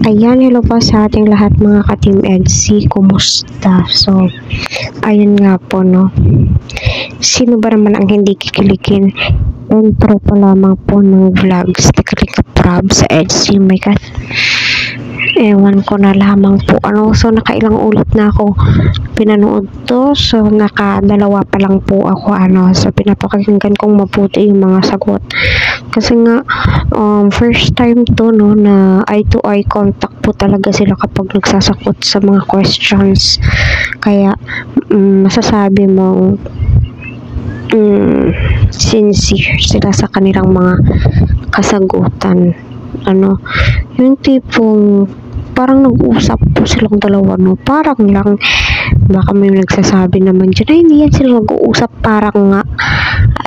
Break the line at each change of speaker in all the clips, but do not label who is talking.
Ayan, hello po sa ating lahat mga ka-Team EDSI, kumusta? So, ayun nga po, no? Sino ba naman ang hindi kikiligin? Intro pa lamang po ng vlogs ni Kalinga Prab sa EDSI, may ewan ko na lamang po ano. So nakailang ulit na ako pinanood to, so nakadalawa pa lang po ako so pinapakinggan kong mabuti yung mga sagot kasi nga first time to, no, na eye to eye contact po talaga sila kapag nagsasakot sa mga questions, kaya masasabi mong sincere sila sa kanilang mga kasagutan. Yung tipong parang nag-uusap po silang dalawa, no? Parang lang, baka may nagsasabi naman dyan, ay hindi yan sila nag-uusap, parang nga.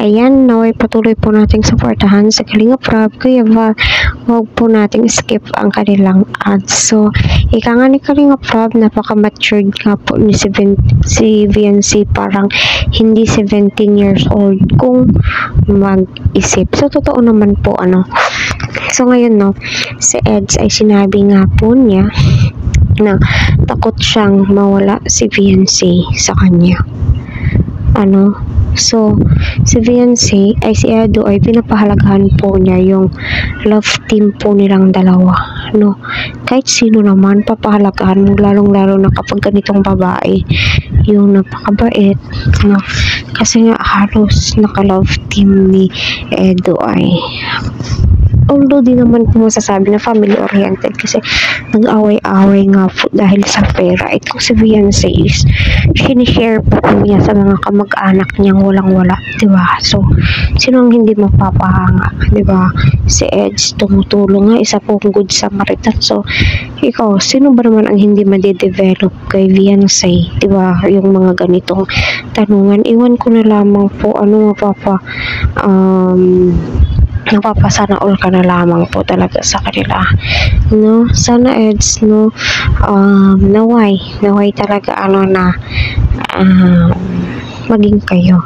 Ayan, naway patuloy po nating supportahan sa Kalinga Prab, kaya wag po nating skip ang kanilang ads. So, ika nga ni Kalinga Prab, napaka-matured nga po ni si VNC, parang hindi 17 years old kung mag-isip. So, totoo naman po, So, ngayon, no, si Eds ay sinabi nga po niya na takot siyang mawala si VNC sa kanya. So, si VNC ay si Edo ay pinapahalagahan po niya yung love team po nilang dalawa, no? Kahit sino naman papahalagahan mo, lalong-lalo na kapag ganitong babae yung napakabait, no? Kasi nga halos naka-love team ni Edo ay, although di naman po masasabi na family oriented kasi nag-away-away nga po dahil sa pera. Ito si Beyonce is sinishare po niya sa mga kamag-anak niyang walang-wala, diba? So, sino ang hindi mapapahanga, diba? Si Eds tumutulong nga, isa pong good Samaritan. So, ikaw, sino ba naman ang hindi ma-develop kay Beyonce, diba? Yung mga ganitong tanungan, iwan ko na lamang po napapasana all ka na lamang po talaga sa kanila, no? Sana Eds, no, naway talaga maging kayo